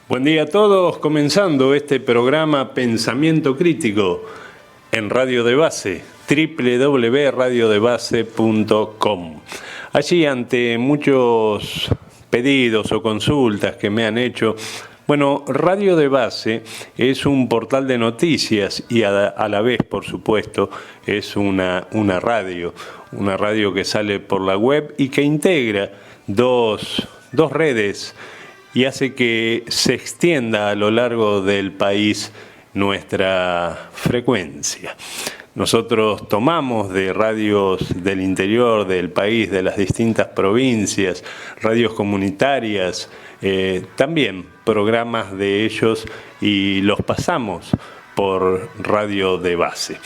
Buen día a todos, comenzando este programa Pensamiento Crítico en Radio de Base, www.radiodebase.com. Allí, ante muchos pedidos o consultas que me han hecho, bueno, Radio de Base es un portal de noticias y a la vez, por supuesto, es una radio que sale por la web y que integra dos redes y hace que se extienda a lo largo del país nuestra frecuencia. Nosotros tomamos de radios del interior del país, de las distintas provincias, radios comunitarias, también programas de ellos y los pasamos por Radio de Base.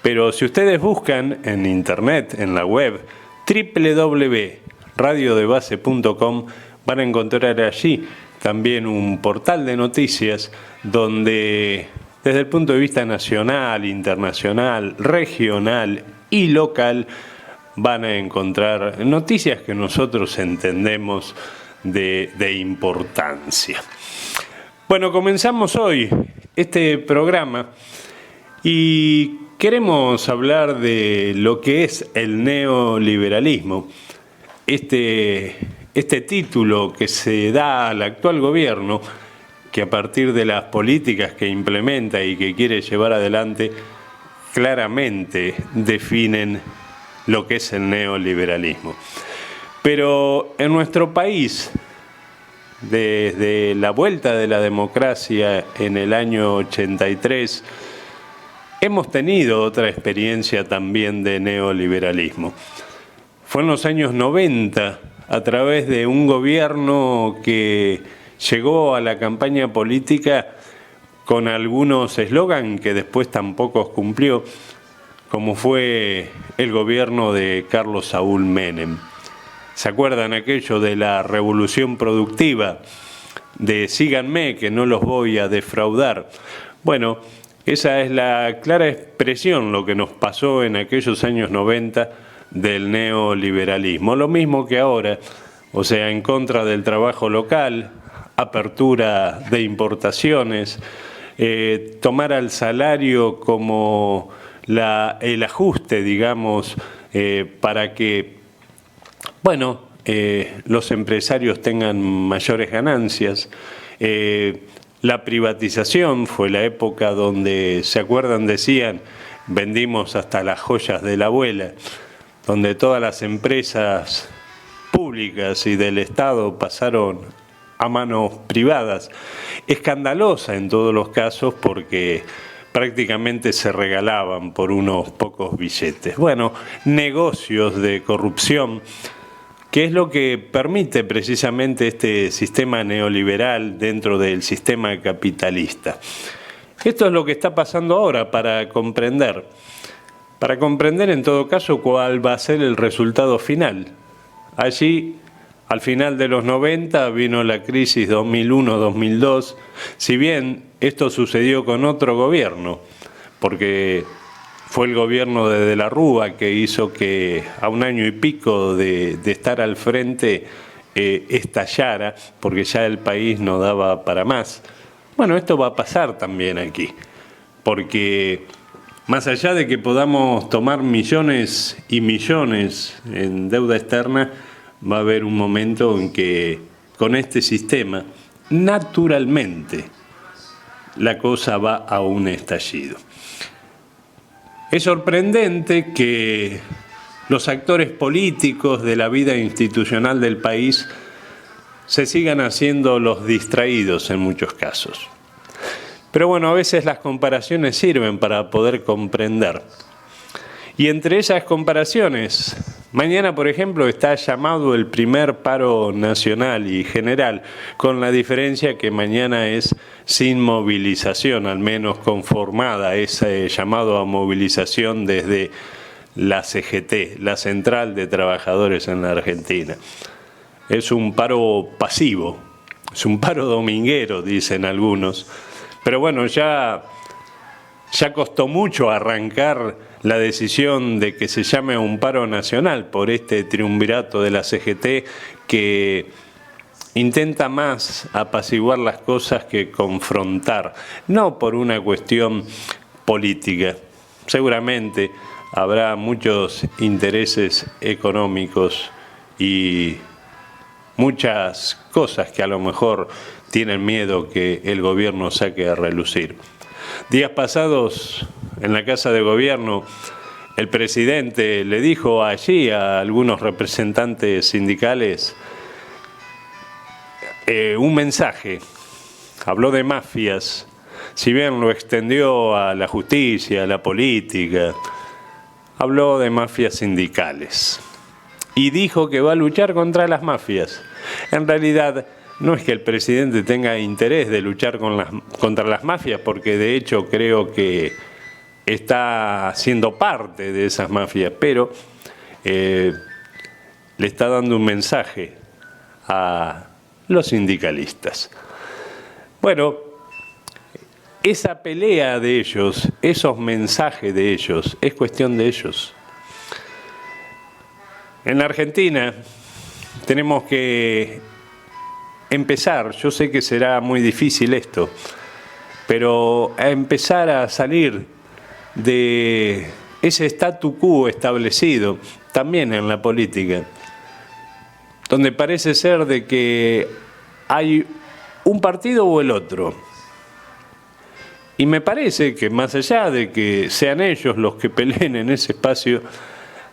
Pero si ustedes buscan en internet, en la web, www.radiodebase.com, van a encontrar allí también un portal de noticias donde desde el punto de vista nacional, internacional, regional y local van a encontrar noticias que nosotros entendemos de importancia. Bueno, comenzamos hoy este programa y queremos hablar de lo que es el neoliberalismo. Este título que se da al actual gobierno, que a partir de las políticas que implementa y que quiere llevar adelante, claramente definen lo que es el neoliberalismo. Pero en nuestro país, desde la vuelta de la democracia en el año 83, hemos tenido otra experiencia también de neoliberalismo. Fue en los años 90, a través de un gobierno que llegó a la campaña política con algunos eslogan que después tampoco cumplió, como fue el gobierno de Carlos Saúl Menem. ¿Se acuerdan aquello de la revolución productiva? De síganme que no los voy a defraudar. Bueno, esa es la clara expresión, lo que nos pasó en aquellos años 90 del neoliberalismo. Lo mismo que ahora, o sea, en contra del trabajo local, apertura de importaciones, tomar al salario como el ajuste, digamos, para que, bueno, los empresarios tengan mayores ganancias. La privatización fue la época donde, ¿se acuerdan? Decían, vendimos hasta las joyas de la abuela, donde todas las empresas públicas y del Estado pasaron a manos privadas. Escandalosa en todos los casos porque prácticamente se regalaban por unos pocos billetes. Bueno, negocios de corrupción, que es lo que permite precisamente este sistema neoliberal dentro del sistema capitalista. Esto es lo que está pasando ahora para comprender en todo caso cuál va a ser el resultado final. Allí, al final de los 90, vino la crisis 2001-2002, si bien esto sucedió con otro gobierno, porque fue el gobierno de la Rúa que hizo que a un año y pico de estar al frente estallara, porque ya el país no daba para más. Bueno, esto va a pasar también aquí, porque más allá de que podamos tomar millones y millones en deuda externa, va a haber un momento en que con este sistema, naturalmente, la cosa va a un estallido. Es sorprendente que los actores políticos de la vida institucional del país se sigan haciendo los distraídos en muchos casos. Pero bueno, a veces las comparaciones sirven para poder comprender. Y entre esas comparaciones, mañana, por ejemplo, está llamado el primer paro nacional y general, con la diferencia que mañana es sin movilización, al menos conformada ese llamado a movilización desde la CGT, la Central de Trabajadores en la Argentina. Es un paro pasivo, es un paro dominguero, dicen algunos. Pero bueno, ya costó mucho arrancar la decisión de que se llame a un paro nacional por este triunvirato de la CGT que intenta más apaciguar las cosas que confrontar, no por una cuestión política. Seguramente habrá muchos intereses económicos y muchas cosas que a lo mejor tienen miedo que el gobierno saque a relucir. Días pasados, en la Casa de Gobierno, el presidente le dijo allí a algunos representantes sindicales un mensaje. Habló de mafias, si bien lo extendió a la justicia, a la política, habló de mafias sindicales y dijo que va a luchar contra las mafias. En realidad, no es que el presidente tenga interés de luchar contra las mafias, porque de hecho creo que está siendo parte de esas mafias, pero le está dando un mensaje a los sindicalistas. Bueno, esa pelea de ellos, esos mensajes de ellos, es cuestión de ellos. En la Argentina tenemos que empezar, yo sé que será muy difícil esto, pero a empezar a salir de ese statu quo establecido también en la política, donde parece ser de que hay un partido o el otro. Y me parece que más allá de que sean ellos los que peleen en ese espacio,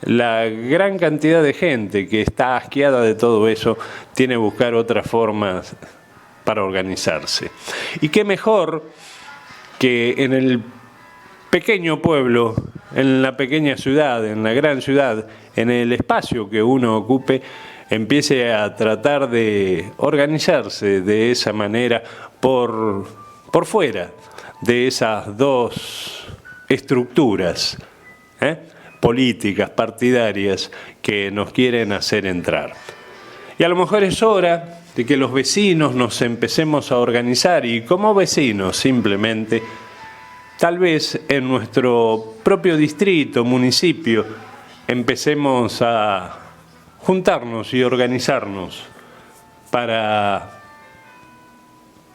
la gran cantidad de gente que está asqueada de todo eso tiene que buscar otras formas para organizarse. Y qué mejor que en el pequeño pueblo, en la pequeña ciudad, en la gran ciudad, en el espacio que uno ocupe, empiece a tratar de organizarse de esa manera por fuera de esas dos estructuras políticas, partidarias, que nos quieren hacer entrar. Y a lo mejor es hora de que los vecinos nos empecemos a organizar y como vecinos simplemente, tal vez en nuestro propio distrito, municipio, empecemos a juntarnos y organizarnos para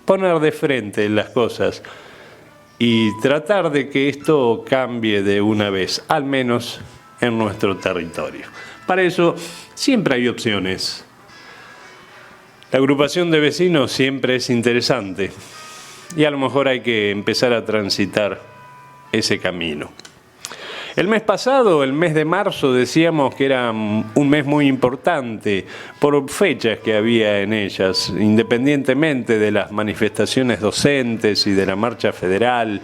poner de frente las cosas y tratar de que esto cambie de una vez, al menos en nuestro territorio. Para eso siempre hay opciones. La agrupación de vecinos siempre es interesante y a lo mejor hay que empezar a transitar ese camino. El mes pasado, el mes de marzo, decíamos que era un mes muy importante por fechas que había en ellas, independientemente de las manifestaciones docentes y de la marcha federal.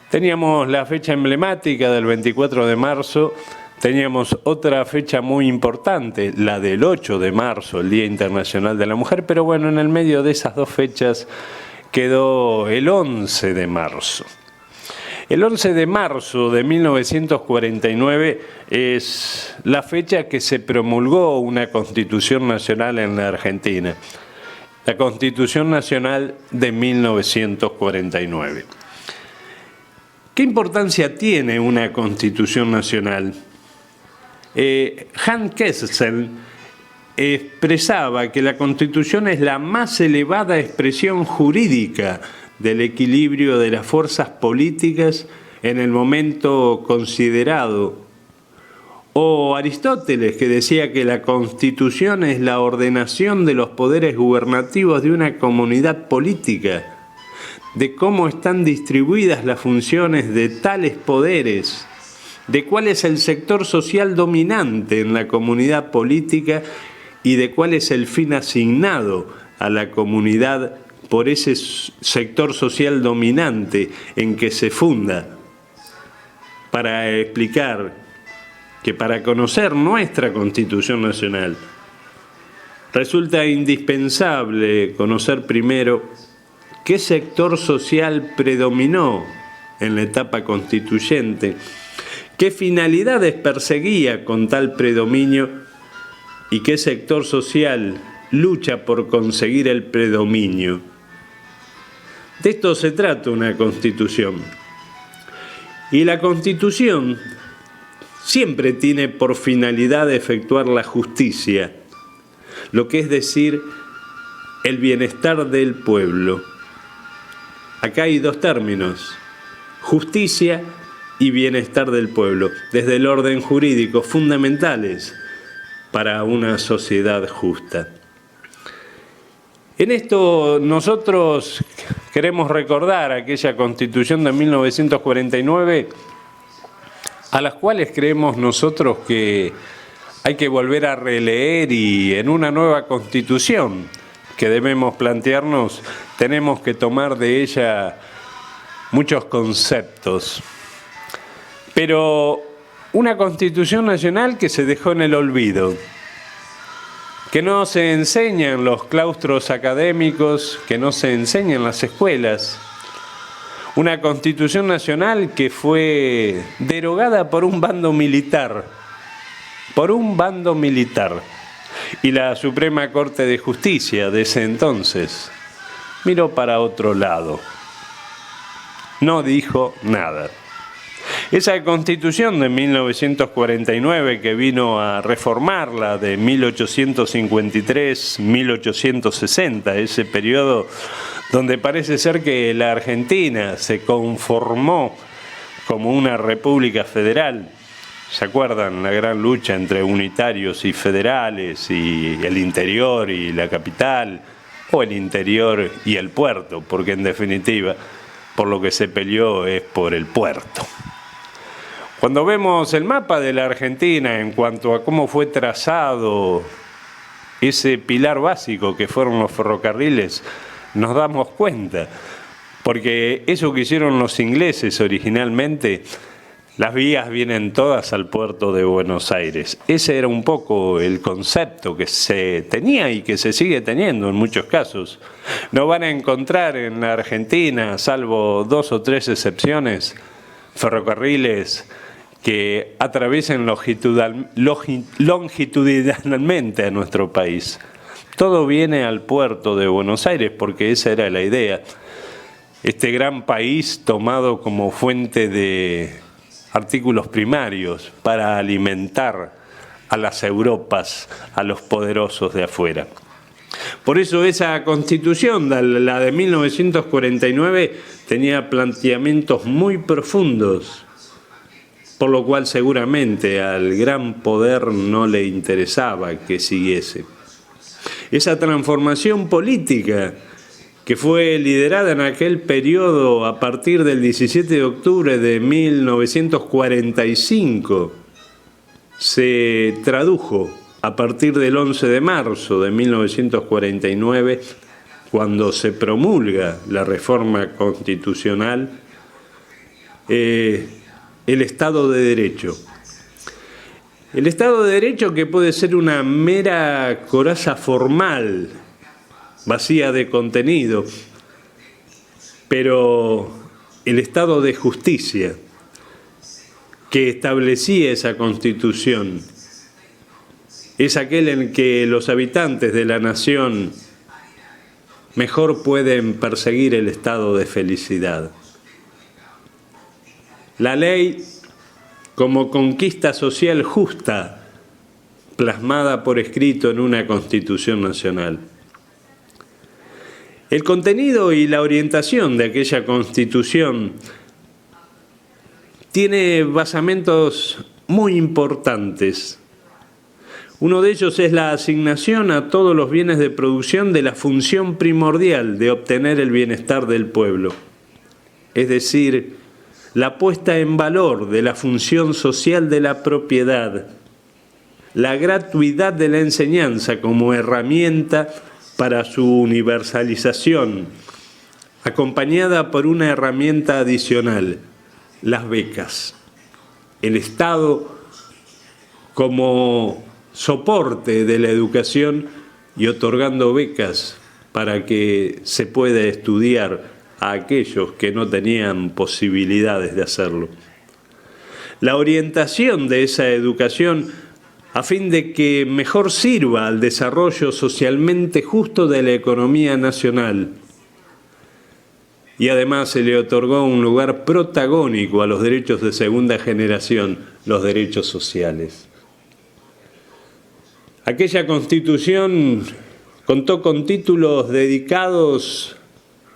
Teníamos la fecha emblemática del 24 de marzo, teníamos otra fecha muy importante, la del 8 de marzo, el Día Internacional de la Mujer, pero bueno, en el medio de esas dos fechas quedó el 11 de marzo. El 11 de marzo de 1949 es la fecha que se promulgó una Constitución Nacional en la Argentina, la Constitución Nacional de 1949. ¿Qué importancia tiene una Constitución Nacional? Hans Kelsen expresaba que la Constitución es la más elevada expresión jurídica del equilibrio de las fuerzas políticas en el momento considerado. O Aristóteles, que decía que la Constitución es la ordenación de los poderes gubernativos de una comunidad política, de cómo están distribuidas las funciones de tales poderes, de cuál es el sector social dominante en la comunidad política y de cuál es el fin asignado a la comunidad por ese sector social dominante en que se funda, para explicar que para conocer nuestra Constitución Nacional resulta indispensable conocer primero qué sector social predominó en la etapa constituyente, qué finalidades perseguía con tal predominio y qué sector social lucha por conseguir el predominio. De esto se trata una Constitución. Y la Constitución siempre tiene por finalidad efectuar la justicia, lo que es decir, el bienestar del pueblo. Acá hay dos términos, justicia y bienestar del pueblo, desde el orden jurídico, fundamentales para una sociedad justa. En esto nosotros queremos recordar aquella Constitución de 1949, a las cuales creemos nosotros que hay que volver a releer, y en una nueva Constitución que debemos plantearnos, tenemos que tomar de ella muchos conceptos. Pero una Constitución nacional que se dejó en el olvido, que no se enseña en los claustros académicos, que no se enseña en las escuelas. Una Constitución nacional que fue derogada por un bando militar, y la Suprema Corte de Justicia de ese entonces miró para otro lado, no dijo nada. Esa Constitución de 1949, que vino a reformarla de 1853-1860, ese periodo donde parece ser que la Argentina se conformó como una república federal. ¿Se acuerdan? La gran lucha entre unitarios y federales, y el interior y la capital, o el interior y el puerto, porque en definitiva por lo que se peleó es por el puerto. Cuando vemos el mapa de la Argentina en cuanto a cómo fue trazado ese pilar básico que fueron los ferrocarriles, nos damos cuenta, porque eso que hicieron los ingleses originalmente, las vías vienen todas al puerto de Buenos Aires. Ese era un poco el concepto que se tenía y que se sigue teniendo en muchos casos. No van a encontrar en la Argentina, salvo 2 o 3 excepciones, ferrocarriles que atraviesen longitudinalmente a nuestro país. Todo viene al puerto de Buenos Aires porque esa era la idea. Este gran país tomado como fuente de artículos primarios para alimentar a las Europas, a los poderosos de afuera. Por eso esa Constitución, la de 1949, tenía planteamientos muy profundos, por lo cual seguramente al gran poder no le interesaba que siguiese. Esa transformación política que fue liderada en aquel periodo a partir del 17 de octubre de 1945, se tradujo a partir del 11 de marzo de 1949, cuando se promulga la reforma constitucional, el Estado de Derecho. El Estado de Derecho, que puede ser una mera coraza formal, vacía de contenido, pero el Estado de Justicia que establecía esa Constitución es aquel en que los habitantes de la nación mejor pueden perseguir el estado de felicidad. La ley como conquista social justa, plasmada por escrito en una Constitución nacional. El contenido y la orientación de aquella Constitución tiene basamentos muy importantes. Uno de ellos es la asignación a todos los bienes de producción de la función primordial de obtener el bienestar del pueblo, es decir, la puesta en valor de la función social de la propiedad, la gratuidad de la enseñanza como herramienta para su universalización, acompañada por una herramienta adicional, las becas. El Estado como soporte de la educación y otorgando becas para que se pueda estudiar a aquellos que no tenían posibilidades de hacerlo. La orientación de esa educación a fin de que mejor sirva al desarrollo socialmente justo de la economía nacional. Y además se le otorgó un lugar protagónico a los derechos de segunda generación, los derechos sociales. Aquella Constitución Contó con títulos dedicados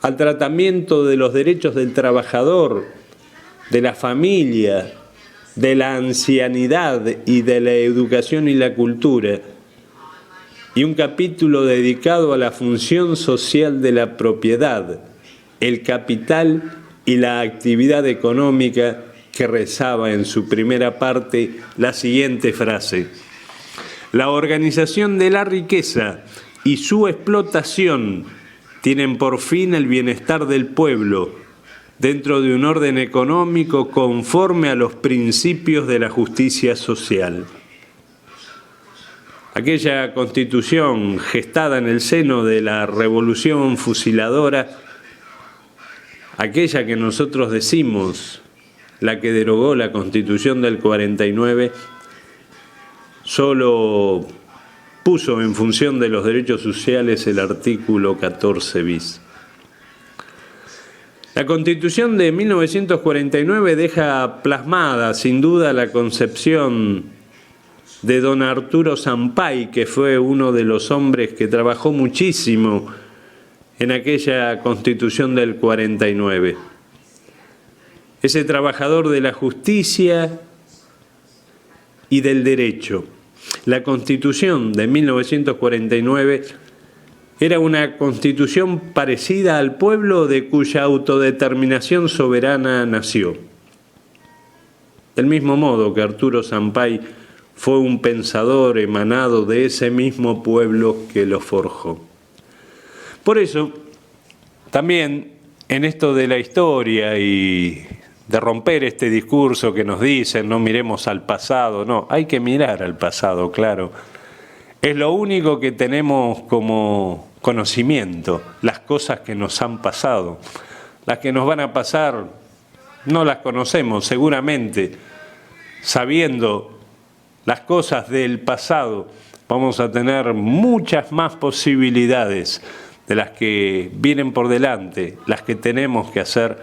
al tratamiento de los derechos del trabajador, de la familia, de la ancianidad y de la educación y la cultura, y un capítulo dedicado a la función social de la propiedad, el capital y la actividad económica, que rezaba en su primera parte la siguiente frase: la organización de la riqueza y su explotación tienen por fin el bienestar del pueblo, dentro de un orden económico conforme a los principios de la justicia social. Aquella Constitución gestada en el seno de la Revolución Fusiladora, aquella que nosotros decimos la que derogó la Constitución del 49, solo puso en función de los derechos sociales el artículo 14 bis. La Constitución de 1949 deja plasmada, sin duda, la concepción de don Arturo Sampay, que fue uno de los hombres que trabajó muchísimo en aquella Constitución del 49. Ese trabajador de la justicia y del derecho. La Constitución de 1949 era una constitución parecida al pueblo de cuya autodeterminación soberana nació. Del mismo modo que Arturo Sampay fue un pensador emanado de ese mismo pueblo que lo forjó. Por eso, también en esto de la historia y de romper este discurso que nos dicen, no miremos al pasado, no, hay que mirar al pasado, claro. Es lo único que tenemos como conocimiento, las cosas que nos han pasado. Las que nos van a pasar no las conocemos, seguramente. Sabiendo las cosas del pasado, vamos a tener muchas más posibilidades de las que vienen por delante. Las que tenemos que hacer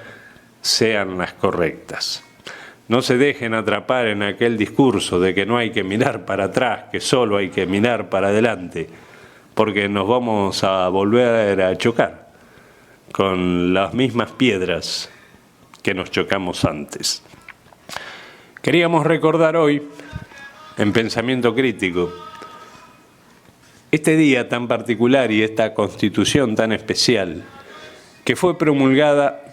sean las correctas. No se dejen atrapar en aquel discurso de que no hay que mirar para atrás, que solo hay que mirar para adelante, porque nos vamos a volver a chocar con las mismas piedras que nos chocamos antes. Queríamos recordar hoy, en Pensamiento Crítico, este día tan particular y esta Constitución tan especial, que fue promulgada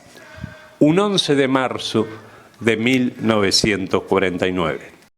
un 11 de marzo de 1949.